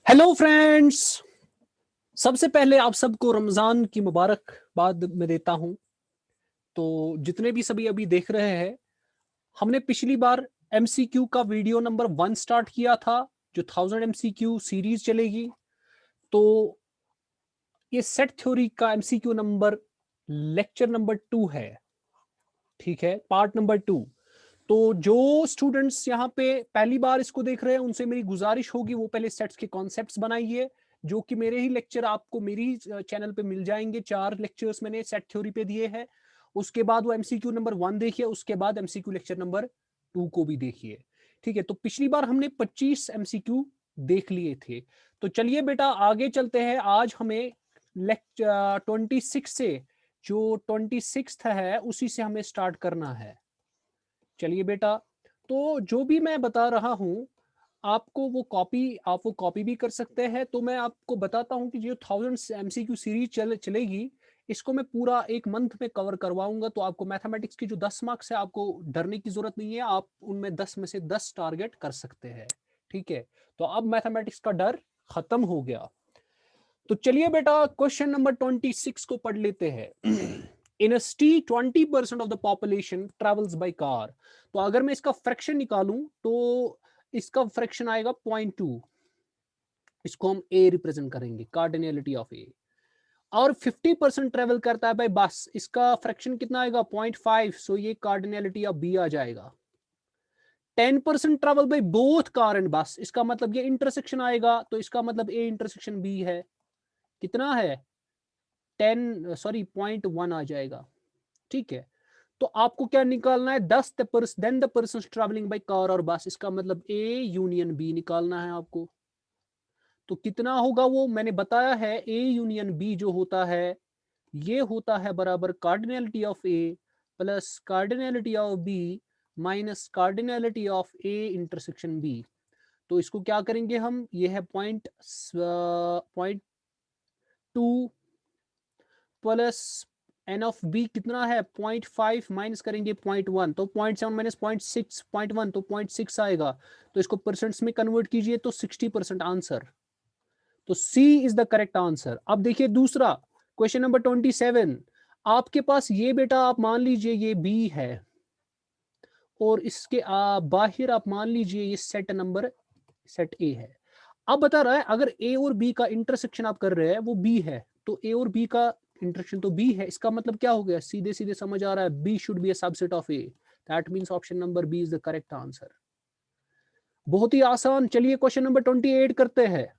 Hello friends. सबसे पहले आप सबको रमजान की मुबारकबाद मैं देता हूं। तो जितने भी सभी अभी देख रहे हैं, हमने पिछली बार एमसीक्यू का वीडियो नंबर 1 स्टार्ट किया था, जो 1000 एमसीक्यू सीरीज चलेगी। तो ये सेट थ्योरी का एमसीक्यू नंबर लेक्चर नंबर 2 है। ठीक है, पार्ट नंबर 2। तो जो स्टूडेंट्स यहाँ पे पहली बार इसको देख रहे हैं, उनसे मेरी गुजारिश होगी वो पहले सेट्स के कॉन्सेप्ट्स बनाइए, जो कि मेरे ही लेक्चर आपको मेरी चैनल पे मिल जाएंगे। 4 लेक्चर्स मैंने सेट थ्योरी पे दिए हैं। उसके बाद वो एमसीक्यू नंबर 1 देखिए, उसके बाद एमसीक्यू लेक्चर नंबर 2 को भी देखिए। ठीक है, तो पिछली बार हमने 25 एमसीक्यू देख लिए थे। तो चलिए बेटा आगे चलते हैं। आज हमें लेक्चर 26 से, जो 26 है उसी से हमें स्टार्ट करना है। चलिए बेटा, तो जो भी मैं बता रहा हूं आपको वो कॉपी भी कर सकते हैं। तो मैं आपको बताता हूं कि जो 1000 एमसीक्यू सीरीज चलेगी, इसको मैं पूरा एक मंथ में कवर करवाऊंगा। तो आपको मैथमेटिक्स की जो 10 मार्क्स है, आपको डरने की जरूरत नहीं है। आप उनमें 10 में से 10 टारगेट कर सकते हैं। ठीक है, तो अब मैथमेटिक्स का डर खत्म हो गया। तो चलिए बेटा क्वेश्चन नंबर 26 को पढ़ लेते हैं। In a city 20% of the population travels by car. तो अगर मैं इसका फ्रैक्शन निकालूं तो इसका फ्रैक्शन आएगा 0.2। इसको हम ए रिप्रेजेंट करेंगे, कार्डिनलिटी ऑफ ए। और 50% ट्रेवल करता है बाय बस, इसका फ्रैक्शन कितना आएगा 0.5। सो ये कार्डिनलिटी ऑफ बी आ जाएगा। 10% travel by both car and बस, इसका मतलब ये इंटरसेक्शन आएगा, तो इसका मतलब ए इंटरसेक्शन बी है। कितना है 0.1 आ जाएगा। ठीक है, तो आपको क्या निकालना है 10 then the person travelling by car और बस, इसका मतलब ए यूनियन बी निकालना है आपको। तो कितना होगा वो मैंने बताया है, ए यूनियन बी जो होता है ये होता है बराबर cardinality of A plus cardinality of B minus cardinality of A intersection B. तो इसको क्या करेंगे हम, ये है point 2 plus n of B कितना है 0.5 माइनस करेंगे 0.1, तो 0.7 माइनस 0.6 0.1 तो 0.6 आएगा। तो इसको परसेंट्स में कन्वर्ट कीजिए तो 60% आंसर। तो सी इज द करेक्ट आंसर। अब देखिए दूसरा क्वेश्चन नंबर 27। आपके पास ये बेटा आप मान लीजिए ये बी है, और इसके बाहर आप मान लीजिए ये सेट ए है। अब बता रहा है अगर ए और बी का इंटरसेक्शन आप कर रहे हैं वो बी है, तो ए और बी का इंटरसेक्शन तो बी है। इसका मतलब क्या हो गया, सीधे सीधे समझ आ रहा है, B should be a subset of A. That means option number B is the correct answer. बहुत ही आसान। चलिए क्वेश्चन नंबर 28 करते हैं।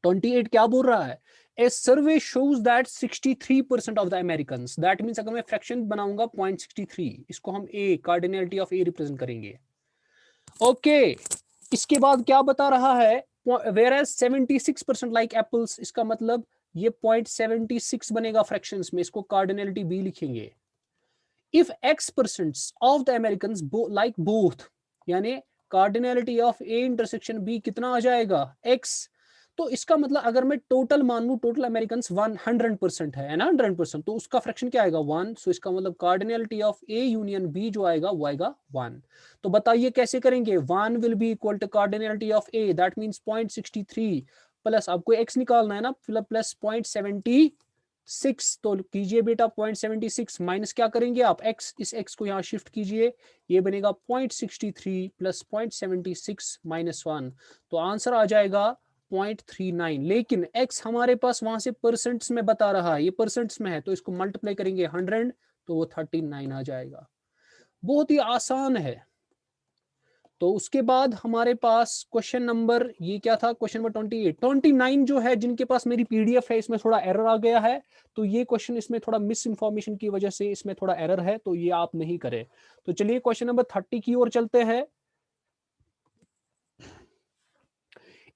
28 क्या बोल रहा है, a survey shows that 63% of the Americans. That means अगर मैं फ्रैक्शन बनाऊंगा 0.63, इसको हम A cardinality of A represent करेंगे। ओके, इसके बाद क्या बता रहा है, वेयर एज 76% लाइक एप्पल्स, इसका मतलब ये 0.76 बनेगा फ्रैक्शंस में, इसको कार्डिनलिटी बी लिखेंगे। If x% of the Americans like both, यानी cardinality of A intersection B कितना आ जाएगा x। तो इसका मतलब अगर मैं टोटल मान लू, टोटल अमेरिकन 100% है ना, 100%, तो उसका फ्रैक्शन क्या आएगा 1। सो इसका मतलब cardinality of A union B जो आएगा वो आएगा 1। तो बताइए कैसे करेंगे, 1 will be equal to cardinality of A, that means 0.63 plus आपको x निकालना है ना, प्लस 0.76। तो कीजिए बेटा 0.76 माइनस क्या करेंगे आप x, इस x को यहाँ शिफ्ट कीजिए, ये बनेगा 0.63 प्लस 0.76 माइनस 1। तो आंसर आ जाएगा 0.39। लेकिन x हमारे पास वहां से परसेंट्स में बता रहा है, ये परसेंट्स में है, तो इसको मल्टीप्लाई करेंगे 100 तो वो 39 आ जाएगा। बहुत ही आसान है। तो उसके बाद हमारे पास क्वेश्चन नंबर ये क्या था, क्वेश्चन नंबर 28 29 जो है, जिनके पास मेरी पीडीएफ है इसमें थोड़ा एरर आ गया है, तो ये क्वेश्चन इसमें थोड़ा मिस इन्फॉर्मेशन की वजह से इसमें थोड़ा एरर है, तो ये आप नहीं करें। तो चलिए क्वेश्चन नंबर 30 की ओर चलते हैं।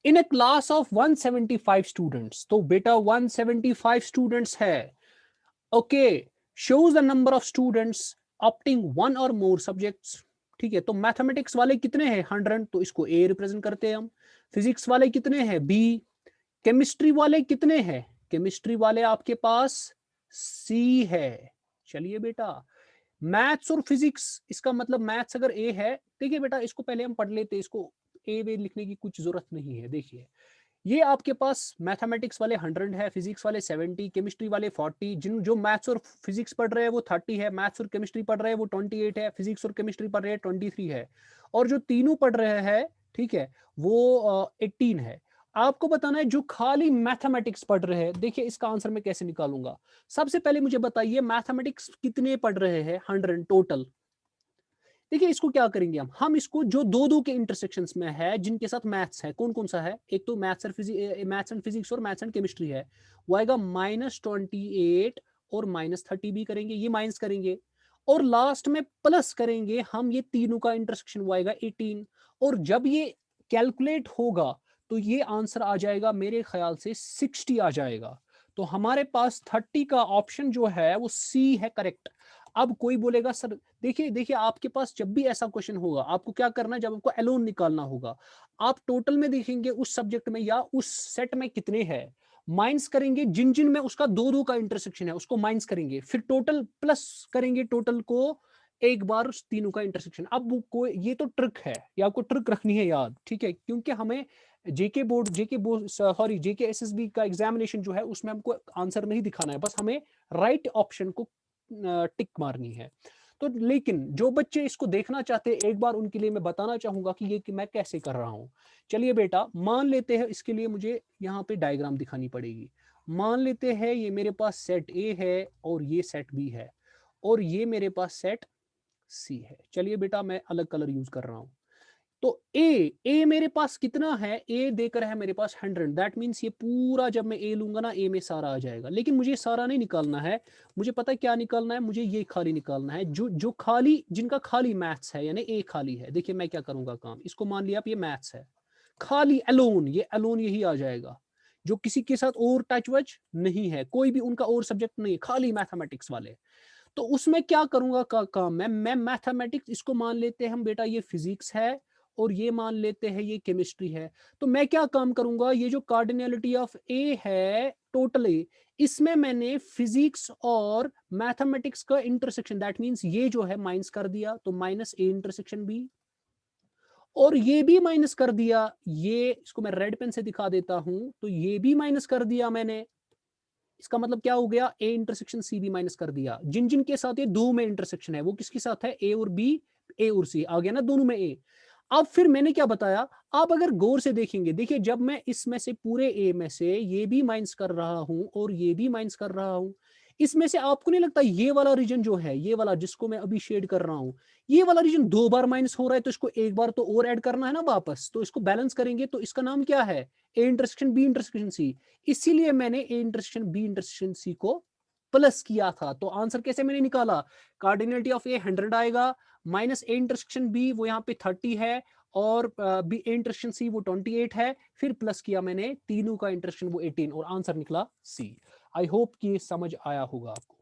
In a class of 175 students, तो बेटा 175 स्टूडेंट्स है। Okay, shows the number of students opting one और मोर सब्जेक्ट्स। ठीक है, तो मैथमेटिक्स वाले कितने हैं 100, तो इसको ए रिप्रेजेंट करते हैं हम। फिजिक्स वाले कितने हैं बी। केमिस्ट्री वाले कितने हैं, केमिस्ट्री वाले आपके पास सी है। चलिए बेटा, मैथ्स और फिजिक्स, इसका मतलब मैथ्स अगर ए है, देखिए बेटा इसको पहले हम पढ़ लेते, इसको ए वे लिखने की कुछ जरूरत नहीं है। देखिए ये आपके पास मैथमेटिक्स वाले 100 है, फिजिक्स वाले 70, केमिस्ट्री वाले 40, जिन जो मैथ्स और फिजिक्स पढ़ रहे हैं वो 30 है, मैथ्स और केमिस्ट्री पढ़ रहे हैं वो 28 है, फिजिक्स और केमिस्ट्री पढ़ रहे हैं 23 है, और जो तीनों पढ़ रहे हैं, ठीक है, वो 18 है। आपको बताना है जो खाली मैथमेटिक्स पढ़ रहे हैं। देखिए इसका आंसर मैं कैसे निकालूंगा। सबसे पहले मुझे बताइए मैथमेटिक्स कितने पढ़ रहे हैं, 100 टोटल। देखिए इसको क्या करेंगे हम इसको जो दो दो के इंटरसेक्शंस में है जिनके साथ मैथ्स है, कौन कौन सा है, एक तो मैथ्स एंड फिजिक्स और मैथ्स एंड केमिस्ट्री है, वो आएगा -28 और -30 भी करेंगे, ये माइनस करेंगे, और लास्ट में प्लस करेंगे हम ये तीनों का इंटरसेक्शन, वो आएगा 18। और जब ये कैलकुलेट होगा तो ये आंसर आ जाएगा मेरे ख्याल से 60 आ जाएगा। तो हमारे पास 30 का ऑप्शन जो है वो सी है करेक्ट। अब कोई बोलेगा सर, देखिए देखिए आपके पास जब भी ऐसा क्वेश्चन होगा आपको क्या करना है, जब आपको एलोन निकालना होगा, आप टोटल में देखेंगे उस सब्जेक्ट में या उस सेट में कितने हैं, माइनस करेंगे जिन जिन में उसका दो दो का इंटरसेक्शन है उसको माइनस करेंगे, फिर टोटल प्लस करेंगे टोटल को एक बार उस तीनों का इंटरसेक्शन। अब कोई ये तो ट्रिक है, ये आपको ट्रिक रखनी है याद, ठीक है, क्योंकि हमें जेके बोर्ड सॉरी जेके एसएसबी का एग्जामिनेशन जो है उसमें हमको आंसर नहीं दिखाना है, बस हमें राइट ऑप्शन को टिक मारनी है। तो लेकिन जो बच्चे इसको देखना चाहते हैं एक बार उनके लिए मैं बताना चाहूंगा कि ये कि मैं कैसे कर रहा हूं। चलिए बेटा मान लेते हैं, इसके लिए मुझे यहाँ पे डायग्राम दिखानी पड़ेगी। मान लेते हैं ये मेरे पास सेट ए है और ये सेट बी है और ये मेरे पास सेट सी है। चलिए बेटा मैं अलग कलर यूज कर रहा हूं। तो ए मेरे पास कितना है, ए देकर है मेरे पास 100, दैट मीन्स ये पूरा जब मैं ए लूंगा ना ए में सारा आ जाएगा, लेकिन मुझे सारा नहीं निकालना है, मुझे पता है क्या निकालना है, मुझे ये खाली निकालना है, जो जो खाली जिनका खाली मैथ्स है यानी ए खाली है। देखिए मैं क्या करूंगा काम, इसको मान लिया आप ये मैथ्स है खाली अलोन, ये अलोन यही आ जाएगा, जो किसी के साथ और टच वच नहीं है, कोई भी उनका और सब्जेक्ट नहीं है, खाली मैथमेटिक्स वाले। तो उसमें क्या करूंगा काम मैं मैथमेटिक्स, इसको मान लेते हैं हम बेटा ये फिजिक्स है और ये मान लेते हैं ये केमिस्ट्री है। तो मैं क्या काम करूंगा, ये जो कार्डिनलिटी ऑफ ए है टोटली, इसमें मैंने फिजिक्स और मैथमेटिक्स का इंटरसेक्शन, दैट मींस ये जो है माइनस कर दिया, तो माइनस ए इंटरसेक्शन बी, और ये भी माइनस कर दिया, ये इसको मैं रेड पेन से दिखा देता हूं, तो ये भी माइनस कर दिया मैंने। इसका मतलब क्या हो गया, ए इंटरसेक्शन सी भी माइनस कर दिया। जिन जिन के साथ ये दो में इंटरसेक्शन है वो किसके साथ है, ए और बी, ए और सी आ गया ना दोनों में ए। अब फिर मैंने क्या बताया, आप अगर गौर से देखेंगे, देखिए जब मैं इसमें से पूरे ए में से ये भी माइनस कर रहा हूं और ये भी माइनस कर रहा हूं, इसमें से आपको नहीं लगता ये वाला रीजन जो है, ये वाला जिसको मैं अभी शेड कर रहा हूं, ये वाला रीजन दो बार माइनस हो रहा है, तो इसको एक बार तो और ऐड करना है ना वापस, तो इसको बैलेंस करेंगे, तो इसका नाम क्या है, A intersection B intersection C. इसीलिए मैंने A intersection B intersection C को प्लस किया था। तो आंसर कैसे मैंने निकाला, कार्डिनलिटी ऑफ ए 100 आएगा, माइनस ए इंटरसेक्शन बी वो यहाँ पे 30 है, और बी ए इंटरसेक्शन सी वो 28 है, फिर प्लस किया मैंने तीनों का इंटरसेक्शन वो 18, और आंसर निकला सी। आई होप कि समझ आया होगा आपको।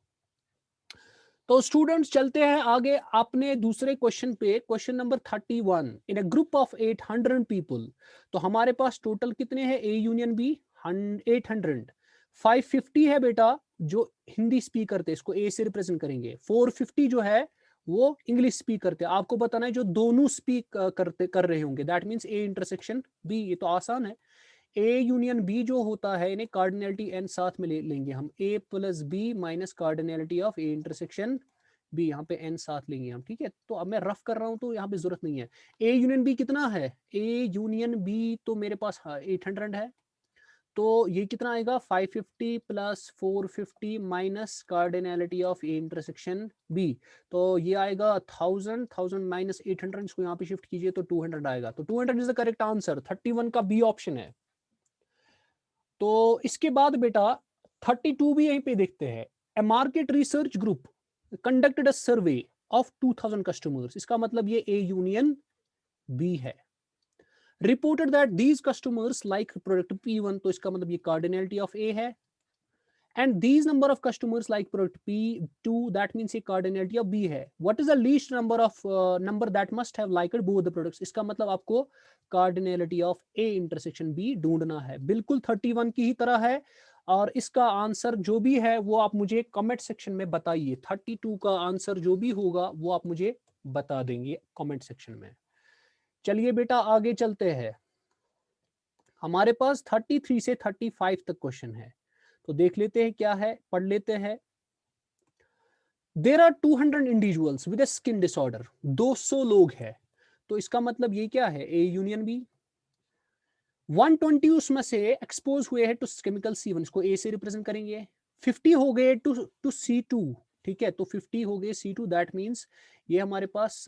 तो स्टूडेंट्स चलते हैं आगे अपने दूसरे क्वेश्चन पे, question number 31। In a group of 800 people, तो हमारे पास टोटल कितने हैं, ए यूनियन बी 800, 550 है बेटा जो हिंदी स्पीक करते हैं, इसको ए से रिप्रेजेंट करेंगे, 450 जो है वो इंग्लिश स्पीक करते हैं। आपको बताना है जो दोनों स्पीक करते कर रहे होंगे, that means A intersection B, ये तो आसान है। ए यूनियन बी जो होता है इन्हें कार्डिनलिटी एन साथ में ले लेंगे हम, A plus B minus cardinality of A intersection B, यहाँ पे एन साथ लेंगे हम, ठीक है। तो अब मैं रफ कर रहा हूं तो यहाँ पे जरूरत नहीं है। ए यूनियन बी कितना है, ए यूनियन बी तो मेरे पास 800 है, तो ये कितना आएगा 550 plus 450 minus cardinality of A intersection B, तो ये आएगा 1000 माइनस 800, इसको यहाँ पे शिफ्ट कीजिए तो 200 आएगा। तो 200 इज द करेक्ट आंसर, 31 का बी ऑप्शन है। तो इसके बाद बेटा 32 भी यहीं पे देखते हैं। A market research group conducted a survey of 2000 customers, इसका मतलब ये ए यूनियन बी है। Reported that these customers like product P1, तो इसका मतलब ये कार्डिनलिटी ऑफ ए है, and these number of customers like product P2, that means ये कार्डिनलिटी ऑफ बी है। What is the least number that must have liked both the products, इसका मतलब आपको cardinality of A intersection B ढूंढना है, बिल्कुल 31 की ही तरह है। और इसका आंसर जो भी है वो आप मुझे कमेंट सेक्शन में बताइए, 32 का आंसर जो भी होगा वो आप मुझे बता देंगे कमेंट सेक्शन में। चलिए बेटा आगे चलते हैं। हमारे पास 33 से 35 तक क्वेश्चन है, तो देख लेते हैं क्या है, पढ़ लेते हैं। There are 200 individuals with skin disorder, 200 लोग हैं, तो इसका मतलब ये क्या है, ए यूनियन बी। 120 उसमें से एक्सपोज हुए हैं टू केमिकल C1, इसको ए से रिप्रेजेंट करेंगे। 50 हो गए टू C2, ठीक है, तो 50 हो गए C2, दैट मींस ये हमारे पास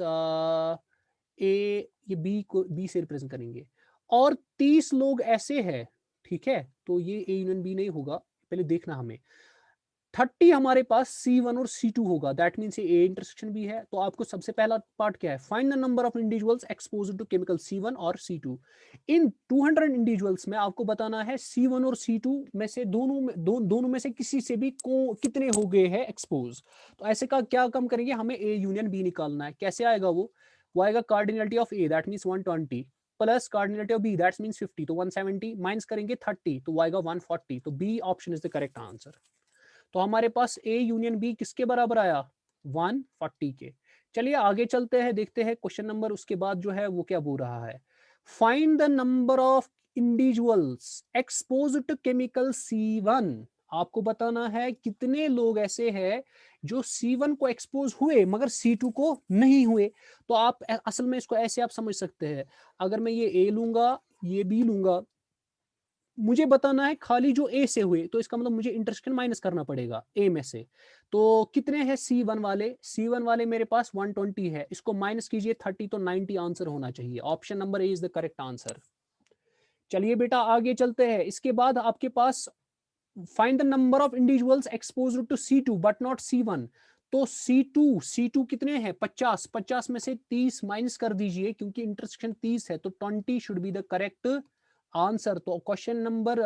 ए, ये बी को बी से रिप्रेजेंट करेंगे। और 30 लोग ऐसे हैं, ठीक है, तो ये ए यूनियन बी नहीं होगा, पहले देखना हमें। 30 हमारे पास C1 और C2 होगा, दैट मीन्स ये ए इंटरसेक्शन भी है। तो आपको सबसे पहला पार्ट क्या है, find the number of individuals exposed to chemical C1 और C2। इन 200 इंडिविजुअल्स में आपको बताना है C1 और C2 में से दोनों में से किसी से भी कितने हो गए हैं एक्सपोज। तो ऐसे का क्या कम करेंगे, हमें ए यूनियन बी निकालना है। कैसे आएगा वो आएगा cardinality of A, that means 120, plus cardinality of B, that means 50, तो 170 माइनस करेंगे 30, तो आएगा 140। तो B option is the correct answer. तो हमारे पास ए यूनियन बी किसके बराबर आया, 140 के। चलिए आगे चलते हैं, देखते हैं क्वेश्चन नंबर उसके बाद जो है वो क्या बोल रहा है। Find the number of individuals exposed to chemical C1। आपको बताना है कितने लोग ऐसे हैं जो C1 को एक्सपोज हुए मगर C2 को नहीं हुए। तो आप असल में इसको ऐसे आप समझ सकते हैं, अगर मैं ये ए लूंगा, ये बी लूंगा, मुझे बताना है खाली जो ए से हुए, तो इसका मतलब मुझे इंटरसेक्शन माइनस करना पड़ेगा ए में से। तो कितने हैं C1 वाले, C1 वाले मेरे पास 120 है, इसको माइनस कीजिए 30, तो 90 आंसर होना चाहिए। Option number A is the correct answer. चलिए बेटा आगे चलते हैं, इसके बाद आपके पास find the number of individuals exposed to C2 but not C1। तो C2 कितने हैं, 50, 50 में से 30 माइनस कर दीजिए क्योंकि इंटरसेक्शन 30 है, तो 20 should be the correct answer. तो क्वेश्चन नंबर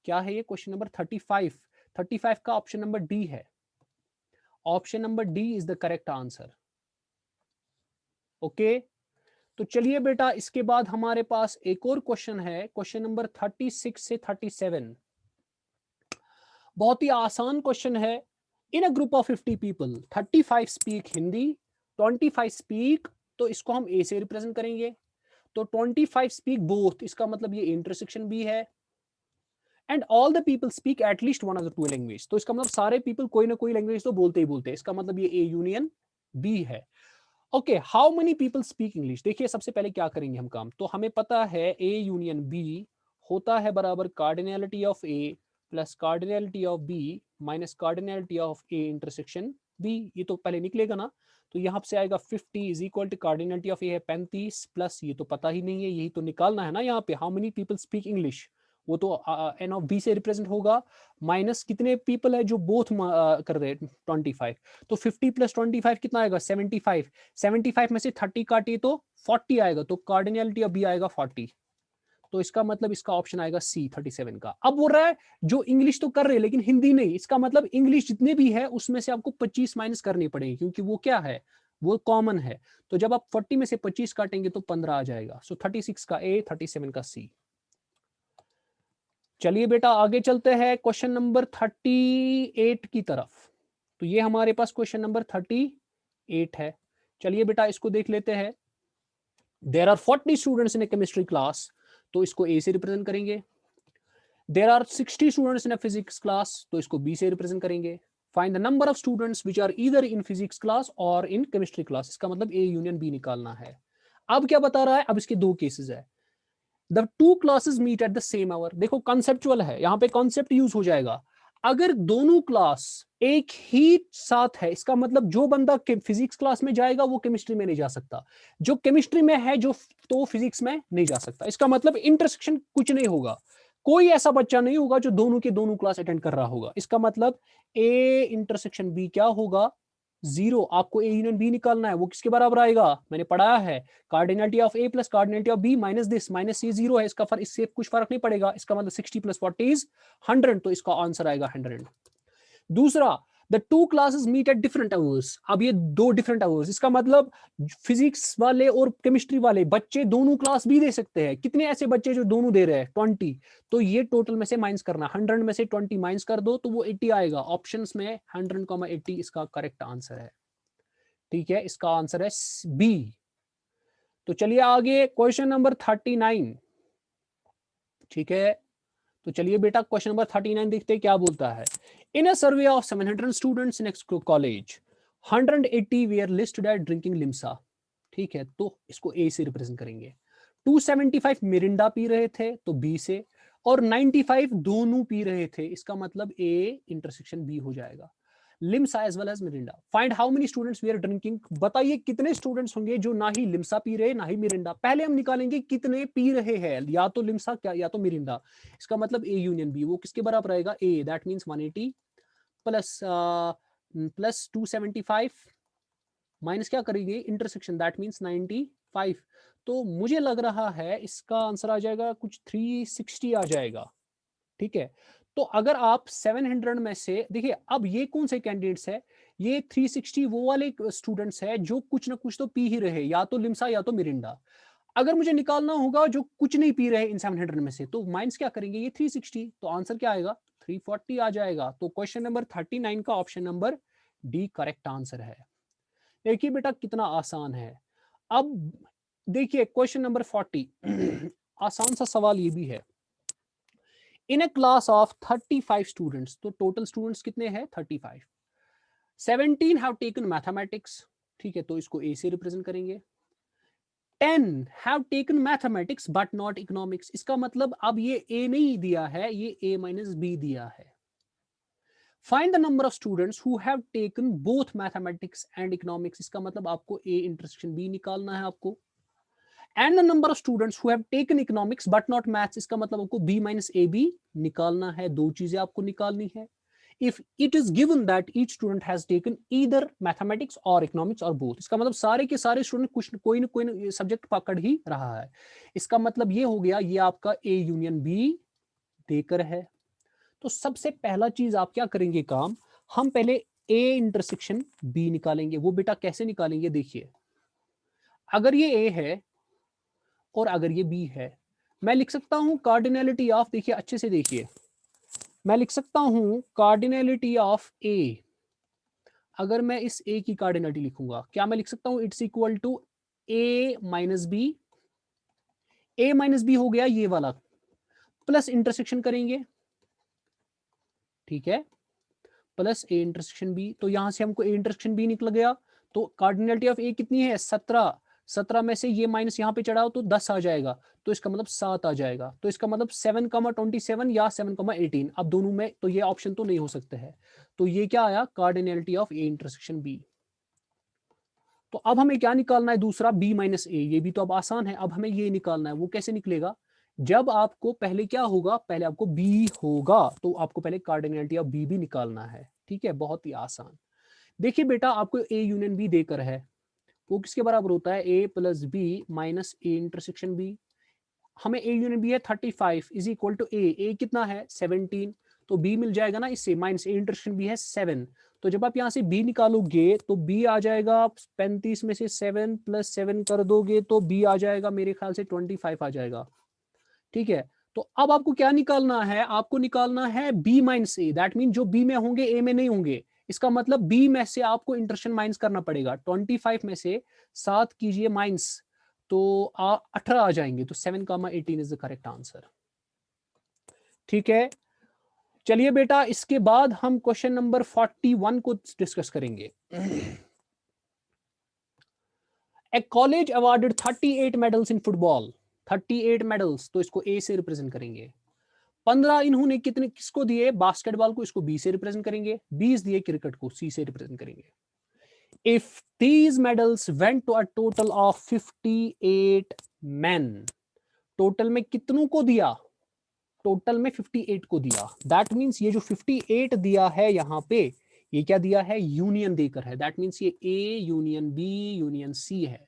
क्या है ये, क्वेश्चन नंबर 35 का ऑप्शन नंबर डी है। Option number D is the correct answer. Okay, तो चलिए बेटा इसके बाद हमारे पास एक और क्वेश्चन है, क्वेश्चन नंबर 36 से 37। बहुत ही आसान क्वेश्चन है। In a group of 50 people 35 speak Hindi, 25 speak, तो इसको हम ए से रिप्रेजेंट करेंगे। तो 25 स्पीक बोथ, इसका मतलब ये इंटरसेक्शन भी है। And all the people speak at least one of the two language, तो इसका मतलब सारे पीपल कोई ना कोई लैंग्वेज तो बोलते ही बोलते हैं, इसका मतलब ये ए यूनियन बी है। Okay, how many people speak English. देखिए सबसे पहले क्या करेंगे हम काम, तो हमें पता है ए यूनियन बी होता है बराबर cardinality of A plus cardinality of B minus cardinality of A intersection B. ये तो पहले निकलेगा ना, तो यहाँ से आएगा 50 is equal to cardinality of A है 35 प्लस ये तो पता ही नहीं है, यही तो निकालना है ना यहाँ पे, how many people speak English, वो तो एन ऑफ बी से रिप्रेजेंट होगा, माइनस कितने पीपल है जो बोथ कर रहे हैं 25। तो 50 प्लस 25 कितना आएगा, 75। 75 में से 30 काटिए तो 40 आएगा, तो कार्डिनलिटी ऑफ बी आएगा 40। तो इसका मतलब इसका ऑप्शन आएगा सी 37 का। अब बोल रहा है जो इंग्लिश तो कर रहे हैं लेकिन हिंदी नहीं, इसका मतलब इंग्लिश जितने भी है उसमें से आपको 25 माइनस करनी पड़ेगी क्योंकि वो क्या है, वो कॉमन है। तो जब आप 40 में से 25 काटेंगे तो 15 आ जाएगा। सो 36 का ए, 37 का सी। चलिए बेटा आगे चलते हैं क्वेश्चन नंबर 38 की तरफ। तो ये हमारे पास क्वेश्चन नंबर 38 है। चलिए बेटा इसको देख लेते हैं। There are 40 students in a chemistry class, तो इसको ए से रिप्रेजेंट करेंगे। There are 60 students in a physics class, तो इसको बी से रिप्रेजेंट करेंगे। Find the number of students which are either in physics class और इन केमिस्ट्री क्लास, इसका मतलब ए यूनियन बी निकालना है। अब क्या बता रहा है, अब इसके दो केसेस है। The two classes meet at the same hour, देखो कॉन्सेप्चुअल है, यहाँ पे कॉन्सेप्ट यूज हो जाएगा। अगर दोनों क्लास एक ही साथ है, इसका मतलब जो बंदा फिजिक्स क्लास में जाएगा वो केमिस्ट्री में नहीं जा सकता, जो केमिस्ट्री में है जो तो फिजिक्स में नहीं जा सकता। इसका मतलब इंटरसेक्शन कुछ नहीं होगा, कोई ऐसा बच्चा नहीं होगा जो दोनों के दोनों क्लास अटेंड कर रहा होगा। इसका मतलब ए इंटरसेक्शन बी क्या होगा, 0। आपको ए यूनियन बी निकालना है, वो किसके बराबर आएगा, मैंने पढ़ाया है, cardinality of A plus cardinality of B minus this, minus ये 0 है, इसका फर्क, इससे कुछ फर्क नहीं पड़ेगा। इसका मतलब 60 प्लस 40 इज 100, तो इसका आंसर आएगा 100। दूसरा, the two classes meet at different hours, अब ये दो डिफरेंट आवर्स, इसका मतलब फिजिक्स वाले और केमिस्ट्री वाले बच्चे दोनों क्लास भी दे सकते हैं। कितने ऐसे बच्चे जो दोनों दे रहे हैं, 20। तो ये टोटल में से माइनस करना, 100 में से 20 माइनस कर दो तो वो 80 आएगा। ऑप्शंस में 100,80 इसका करेक्ट आंसर है। ठीक है, इसका आंसर है बी। तो चलिए आगे क्वेश्चन नंबर 39। ठीक है, तो चलिए बेटा क्वेश्चन नंबर 39 देखते हैं क्या बोलता है। In a survey of 700 students in college 180 were listed at drinking Limca. ठीक है, तो इसको ए से रिप्रेजेंट करेंगे। 275 मिरिंडा पी रहे थे तो बी से, और 95 दोनों पी रहे थे, इसका मतलब ए इंटरसेक्शन बी हो जाएगा। Limca as well as Mirinda. Find how many students we are drinking. बताइए कितने स्टूडेंट्स होंगे जो ना ही लिम्सा पी रहे ना ही मिरिंडा। पहले हम निकालेंगे कितने पी रहे हैं, या तो लिम्सा क्या या तो मिरिंडा। इसका मतलब ए यूनियन बी, वो किसके बराबर आएगा, A, that means 180 plus plus 275 minus क्या करेंगे इंटरसेक्शन, दैट मींस 95। तो मुझे लग रहा है इसका आंसर आ जाएगा कुछ 360 आ जाएगा। ठीक है, तो अगर आप 700 में से देखिए, अब ये कौन से कैंडिडेट्स है, ये 360 वो वाले स्टूडेंट्स है जो कुछ ना कुछ तो पी ही रहे, या तो लिम्सा या तो मिरिंडा। अगर मुझे निकालना होगा जो कुछ नहीं पी रहे इन 700 में से, तो माइनस क्या करेंगे, ये 360, तो आंसर क्या आएगा 340 आ जाएगा। तो क्वेश्चन नंबर 39 का option number D correct answer है। देखिए बेटा कितना आसान है। अब देखिए क्वेश्चन नंबर 40 आसान सा सवाल ये भी है। In a class of 35 students, तो टोटल स्टूडेंट्स कितने हैं 35, 17 हैव टेकन मैथमेटिक्स। ठीक है, तो इसको ए से रिप्रेजेंट करेंगे। 10 have taken mathematics but not economics, इसका मतलब अब ये ए नहीं दिया है, ये ए माइनस बी दिया है। Find the number of students who have taken both mathematics and economics, इसका मतलब आपको ए इंटरसेक्शन बी निकालना है आपको। And the number of students who have taken economics but not maths, इसका मतलब आपको बी माइनस ए बी निकालना है। दो चीजें आपको निकालनी है। if it is given that each student has taken either mathematics or economics or both, इसका मतलब सारे के सारे स्टूडेंट कुछ कोई ना कोई सब्जेक्ट पकड़ ही रहा है। इसका मतलब ये हो गया, ये आपका ए यूनियन बी देकर है। तो सबसे पहला चीज आप क्या करेंगे काम, हम पहले ए इंटरसेक्शन बी निकालेंगे। वो बेटा कैसे निकालेंगे, देखिए अगर ये ए है और अगर ये बी है, मैं लिख सकता हूं कार्डिनलिटी ऑफ, देखिए अच्छे से देखिए, मैं लिख सकता हूं कार्डिनलिटी ऑफ ए। अगर मैं इस ए की कार्डिनलिटी लिखूंगा, क्या मैं लिख सकता हूं, it's equal to A minus B. A minus B हो गया ये वाला, प्लस इंटरसेक्शन करेंगे। ठीक है, प्लस ए इंटरसेक्शन बी, तो यहां से हमको ए इंटरसेक्शन बी निकल गया। तो कार्डिनलिटी ऑफ ए कितनी है 17, 17 में से ये माइनस यहाँ पे चढ़ाओ तो 10 आ जाएगा, तो इसका मतलब 7 आ जाएगा। तो इसका मतलब 7,27 या 7,18, अब दोनों में तो ये ऑप्शन तो नहीं हो सकते हैं। तो ये क्या आया, cardinality of A intersection B. तो अब हमें क्या निकालना है, दूसरा बी माइनस ए, ये भी तो अब आसान है। अब हमें ये निकालना है, वो कैसे निकलेगा, जब आपको पहले क्या होगा, पहले आपको बी होगा, तो आपको पहले कार्डिनलिटी ऑफ बी भी निकालना है। ठीक है, बहुत ही आसान। देखिए बेटा आपको ए यूनियन बी देकर है, वो किसके बराबर होता है, A plus B minus A intersection B. हमें ए यूनियन बी है 35 इज इक्वल टू ए कितना है 17, तो बी मिल जाएगा ना इससे, माइनस ए इंटरसेक्शन बी है 7। तो जब आप यहाँ से बी निकालोगे तो बी आ जाएगा 35 में से 7 प्लस 7 कर दोगे तो बी आ जाएगा मेरे ख्याल से 25 आ जाएगा। ठीक है, तो अब आपको क्या निकालना है, आपको निकालना है B minus A, that mean जो बी में होंगे ए में नहीं होंगे। इसका मतलब बी में से आपको इंटरसेक्शन माइनस करना पड़ेगा। 25 में से 7 कीजिए माइनस, तो 18 आ जाएंगे, तो 7,18 इज द करेक्ट आंसर। ठीक है, चलिए बेटा इसके बाद हम क्वेश्चन नंबर 41 को डिस्कस करेंगे। A college awarded 38 medals in football, 38 medals, तो इसको ए से रिप्रेजेंट करेंगे। 15 इन्होंने कितने किसको दिए, बास्केटबॉल को, इसको बी से रिप्रेजेंट करेंगे। 20 दिए क्रिकेट को, सी से रिप्रेजेंट करेंगे। If these medals went to a total of 58 men, total में कितनों को दिया, टोटल में 58 को दिया। दैट मीन्स ये जो 58 दिया है यहाँ पे, ये क्या दिया है, यूनियन देकर है। दैट मीन्स ये A union B union C है।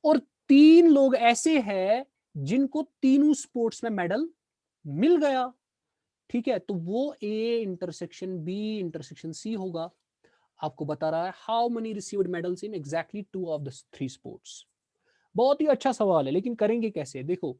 और 3 लोग ऐसे हैं जिनको तीनों स्पोर्ट्स में मेडल मिल गया। ठीक है, तो वो A intersection B intersection C होगा। आपको बता रहा है how many received medals in exactly 2 of the 3 sports. बहुत ही अच्छा सवाल है, लेकिन करेंगे कैसे, देखो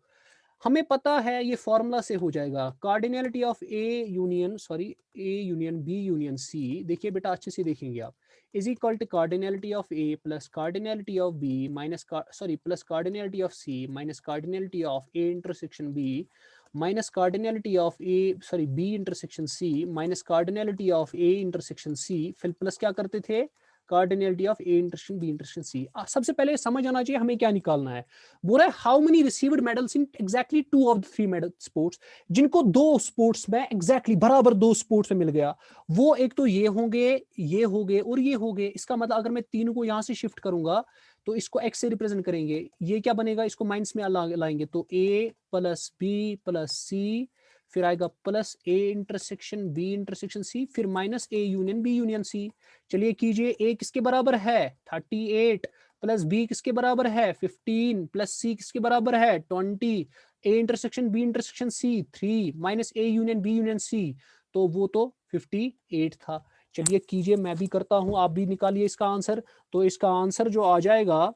हमें पता है ये फॉर्मूला से हो जाएगा, cardinality of A union B union C. देखिए बेटा अच्छे से देखेंगे आप, is equal to cardinality of A plus cardinality of B minus plus cardinality of C minus cardinality of A intersection B minus cardinality of B intersection C minus cardinality of A intersection C, फिर plus क्या करते थे, cardinality of A intersection B intersection C. सबसे पहले समझ आना चाहिए हमें क्या निकालना है। बोल रहा है how many received medals in exactly 2 of the 3 medal sports, जिनको 2 स्पोर्ट्स में एग्जैक्टली बराबर 2 स्पोर्ट्स में मिल गया, वो एक तो ये होंगे, ये हो गए और ये हो गए। इसका मतलब अगर मैं तीनों को यहां से शिफ्ट करूंगा तो इसको x से रिप्रेजेंट करेंगे, ये क्या बनेगा, इसको माइनस में लाएंगे तो a plus B plus C, फिर आएगा plus A intersection B intersection C, फिर minus A union B union C. चलिए कीजिए, ए किसके बराबर है 38 प्लस बी किसके बराबर है 15 प्लस सी किसके बराबर है 20, A intersection B intersection C 3 minus A union B union C, तो वो तो 58 था। चलिए कीजिए, मैं भी करता हूं, आप भी निकालिए इसका आंसर। तो इसका आंसर जो आ जाएगा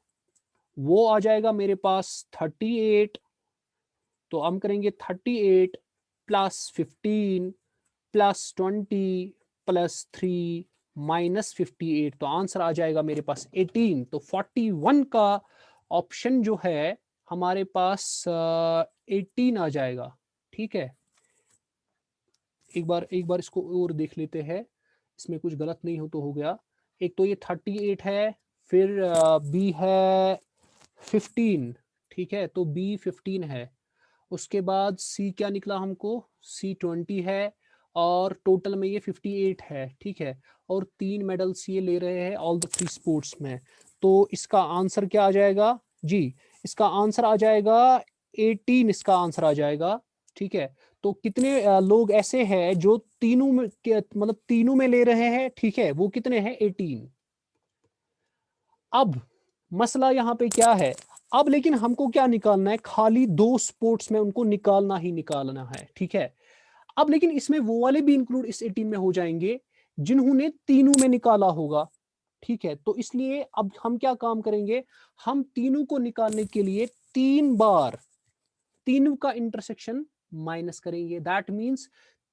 वो आ जाएगा मेरे पास 38। तो हम करेंगे 38 प्लस 15 प्लस 20 प्लस 3 माइनस 58, तो आंसर आ जाएगा मेरे पास 18। तो 41 का ऑप्शन जो है हमारे पास 18 आ जाएगा। ठीक है, एक बार इसको और देख लेते हैं, इसमें कुछ गलत नहीं हो तो हो गया। एक तो ये 38 है, फिर बी है 15, ठीक है, तो बी 15 है। उसके बाद सी क्या निकला हमको, सी 20 है, और टोटल में ये 58 है। ठीक है, और 3 मेडल्स ये ले रहे हैं ऑल द 3 स्पोर्ट्स में। तो इसका आंसर क्या आ जाएगा जी, इसका आंसर आ जाएगा 18, इसका आंसर आ जाएगा। ठीक है, तो कितने लोग ऐसे हैं जो तीनों में मतलब तीनों में ले रहे हैं, ठीक है, वो कितने हैं 18। अब मसला यहाँ पे क्या है, अब लेकिन हमको क्या निकालना है, खाली 2 स्पोर्ट्स में उनको निकालना ही निकालना है। ठीक है, अब लेकिन इसमें वो वाले भी इंक्लूड इस 18 में हो जाएंगे जिन्होंने तीनों में निकाला होगा। ठीक है, तो इसलिए अब हम क्या काम करेंगे, हम तीनों को निकालने के लिए 3 बार तीनों का इंटरसेक्शन माइनस करेंगे। दैट मीन्स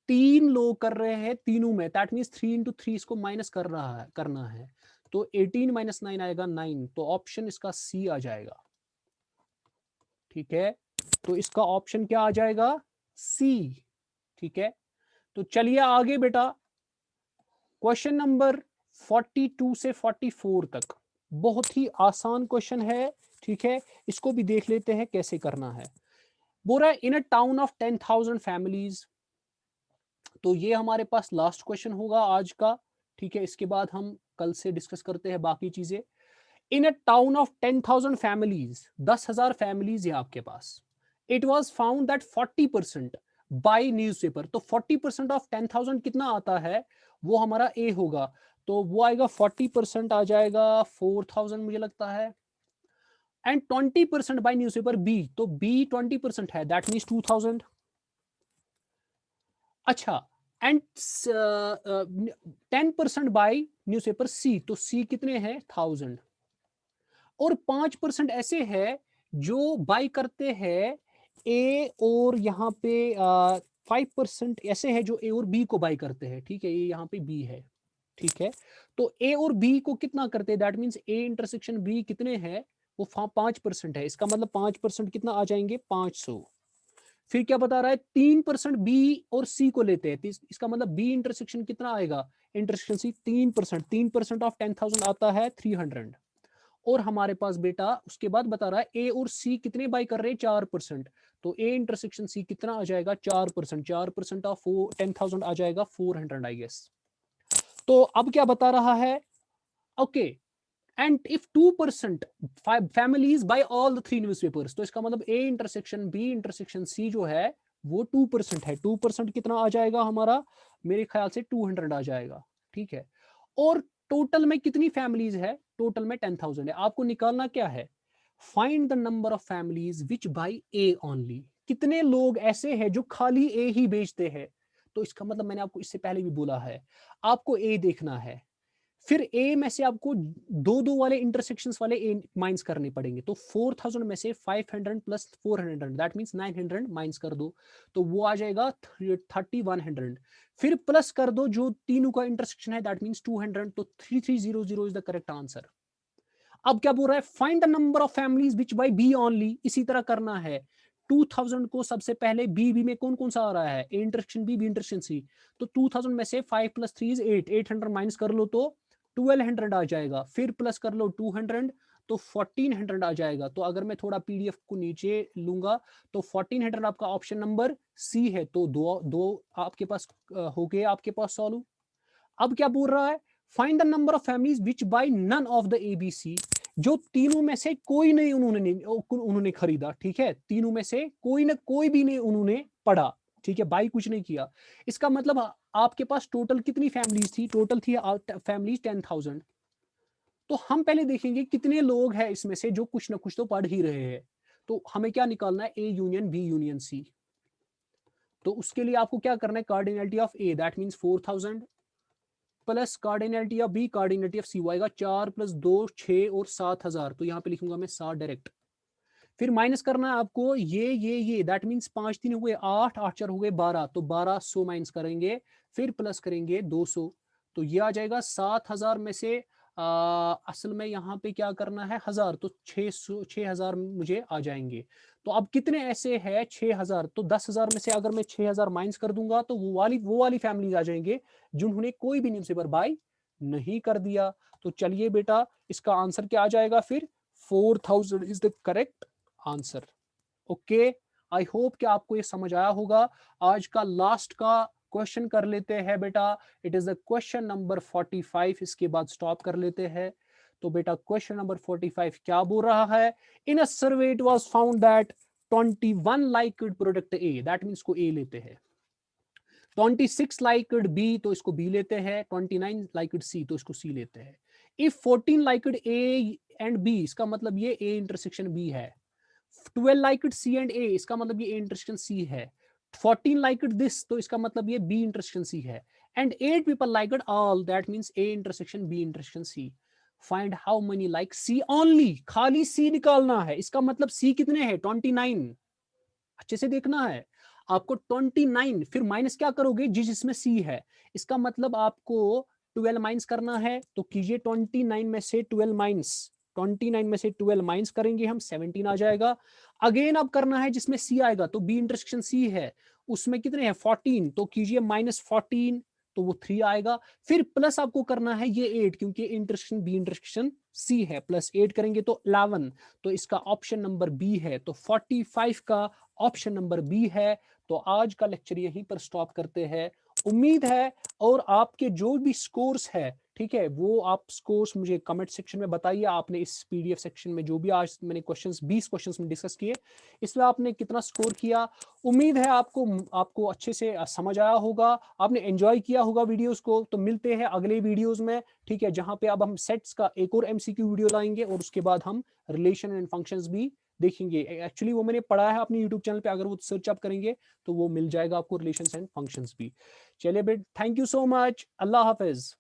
3 लोग कर रहे हैं तीनों में, दैट मीन्स 3 into 3 इसको माइनस करना है। तो 18 माइनस 9 आएगा 9, तो ऑप्शन इसका सी आ जाएगा। ठीक है, तो इसका ऑप्शन क्या आ जाएगा, सी। ठीक है, तो चलिए आगे बेटा, क्वेश्चन नंबर 42 से 44 तक बहुत ही आसान क्वेश्चन है। ठीक है, इसको भी देख लेते हैं कैसे करना है। बोल रहा है in a town of 10,000 families, तो ये हमारे पास लास्ट क्वेश्चन होगा आज का। ठीक है, इसके बाद हम कल से डिस्कस करते हैं बाकी चीजें। In a town of 10,000 families, 10,000 families है आपके पास, it was found that 40% buy newspaper. तो 40% ऑफ 10,000 कितना आता है, वो हमारा ए होगा, तो वो आएगा 40% आ जाएगा 4,000 मुझे लगता है, एंड 20% बाई न्यूज़पेपर बी, तो बी 20% है, दैट मीन्स 2,000। अच्छा, एंड 10% बाई न्यूज़पेपर सी, तो सी कितने हैं 1,000, और 5% ऐसे है जो बाई करते हैं ए, और यहाँ पे 5% ऐसे है जो ए और बी को बाई करते हैं। ठीक है, ये यहाँ पे बी है। ठीक है, तो ए और बी को कितना करते हैं, that means A intersection B कितने हैं, वो 5% है। इसका मतलब 5% कितना आ जाएंगे 500। फिर क्या बता रहा है, 3% बी और सी को लेते हैं, इसका मतलब बी इंटरसेक्शन कितना आएगा, इंटरसेक्शन सी 3%, 3% ऑफ 10,000 आता है 300। और हमारे पास बेटा उसके बाद बता रहा है ए और सी कितने बाई कर रहे हैं 4%, तो ए इंटरसेक्शन सी कितना आ जाएगा 4%, 4% ऑफ 10,000 आ जाएगा 400 आई गेस। तो अब क्या बता रहा है, okay, and if 2% families buy all the 3 newspapers, तो इसका मतलब A intersection B intersection C जो है वो 2% है। 2% कितना आ जाएगा हमारा, मेरे ख्याल से 200 आ जाएगा। ठीक है, और टोटल में कितनी फैमिलीज है, टोटल में 10,000 है। आपको निकालना क्या है, find the number of families which by A only, कितने लोग ऐसे हैं जो खाली ए ही बेचते हैं। तो इसका मतलब मैंने आपको इससे पहले भी बोला है, आपको ए देखना है, फिर ए में से आपको दो दो वाले इंटरसेक्शंस वाले ए माइनस करने पड़ेंगे। तो 4000 में से 500 प्लस 400 दैट मींस 900 माइनस कर दो, तो वो आ जाएगा 3100। फिर प्लस कर दो जो तीनों का इंटरसेक्शन है, दैट मींस 200, तो 3300 इज द करेक्ट आंसर। अब क्या बोल रहा है, find the number of families which buy B only, इसी तरह करना है। 2000 को सबसे पहले बी में कौन कौन सा आ रहा है, A intersection B intersection C, तो 2000 में से 5 प्लस 3 इज 8, 800 माइनस कर लो तो 1200 आ जाएगा। फिर प्लस कर लो 200 तो 1400 आ जाएगा। तो अगर मैं थोड़ा पीडीएफ को नीचे लूंगा तो 1400 आपका ऑप्शन नंबर सी है। तो दो दो आपके पास हो गए आपके पास सॉल्व। अब क्या बोल रहा है, find the number of families which buy none of the A B C, जो तीनों में से कोई नहीं उन्होंने खरीदा, ठीक है, तीनों में से कोई भी नहीं उन्होंने पढ़ा, ठीक है, बाई कुछ नहीं किया। इसका मतलब आपके पास टोटल कितनी फैमिलीज थी, टोटल थी फैमिलीज 10,000। तो हम पहले देखेंगे कितने लोग हैं इसमें से जो कुछ ना कुछ तो पढ़ ही रहे हैं। तो हमें क्या निकालना है, A union B union C. तो उसके लिए आपको क्या करना है, cardinality of A that means 4000 plus cardinality of B, cardinality of C आएगा 4 प्लस 2 6 और 7000। तो यहाँ पे लिखूंगा मैं 7 डायरेक्ट। फिर माइनस करना है आपको ये दैट मींस 5 3 हुए 8, 8 4 हुए 12, तो 1200 माइनस करेंगे, फिर प्लस करेंगे 200, तो ये आ जाएगा 7000 में से असल में यहाँ पे क्या करना है 1000, तो 6000 मुझे आ जाएंगे। तो अब कितने ऐसे है 6000, तो 10,000 में से अगर मैं 6000 माइनस कर दूंगा तो वो वाली फैमिलीज आ जाएंगे जिन्होंने कोई भी न्यूज़पेपर बाय नहीं कर दिया। तो चलिए बेटा इसका आंसर क्या आ जाएगा, फिर 4000 is the correct answer. Okay, I hope कि आपको ये समझ आया होगा। आज का लास्ट का क्वेश्चन कर लेते हैं बेटा, it is the question number 45, इसके बाद स्टॉप कर लेते हैं। तो बेटा क्वेश्चन नंबर 45 क्या बोल रहा है, in a survey it was found that 21 liked product A, that means को ए लेते हैं, 26 लाइक्ड बी तो इसको बी लेते हैं, 29 लाइक्ड सी तो इसको सी लेते हैं। If 14 liked A and B, इसका मतलब ये ए इंटरसेक्शन बी है। 12 लाइक्ड सी एंड ए, इसका मतलब ये ए इंटरसेक्शन सी है। 14 लाइक्ड दिस, तो इसका मतलब ये बी इंटरसेक्शन सी है। And 8 people liked all, that means A intersection B intersection C. Find how many like C only, खाली सी निकालना है। इसका मतलब सी कितने हैं 29, अच्छे से देखना है आपको 29, फिर माइनस क्या करोगे जिसमें सी है, इसका मतलब आपको 12 माइनस करना है। तो कीजिए 29 में से 12 माइनस, 29 में से 12 माइनस करेंगे हम 17 आ जाएगा। अगेन अब करना है जिसमें सी आएगा, तो बी इंटरसेक्शन सी है, उसमें कितने हैं 14, तो कीजिए -14, तो वो 3 आएगा। फिर प्लस आपको करना है ये 8, क्योंकि इंटरसेक्शन बी इंटरसेक्शन सी है, प्लस 8 करेंगे तो 11, तो इसका ऑप्शन नंबर बी है। तो 45 का ऑप्शन नंबर बी है। तो आज का लेक्चर यहीं पर स्टॉप करते हैं। उम्मीद है और आपके जो भी स्कोर्स है, ठीक है, वो आप स्कोर्स मुझे कमेंट सेक्शन में बताइए। आपने इस पीडीएफ सेक्शन में जो भी आज मैंने क्वेश्चंस 20 क्वेश्चंस में डिस्कस किए, इसमें आपने कितना स्कोर किया। उम्मीद है आपको अच्छे से समझ आया होगा, आपने एंजॉय किया होगा वीडियोस को। तो मिलते हैं अगले वीडियोस में, ठीक है, जहां पे अब हम सेट्स का एक और एमसीक्यू वीडियो लाएंगे और उसके बाद हम रिलेशन एंड फंक्शंस भी देखेंगे। एक्चुअली वो मैंने पढ़ा है अपने यूट्यूब चैनल पे, अगर वो सर्च आप करेंगे तो वो मिल जाएगा आपको, रिलेशंस एंड फंक्शंस भी। चलिए बेट, थैंक यू सो मच, अल्लाह हाफिज।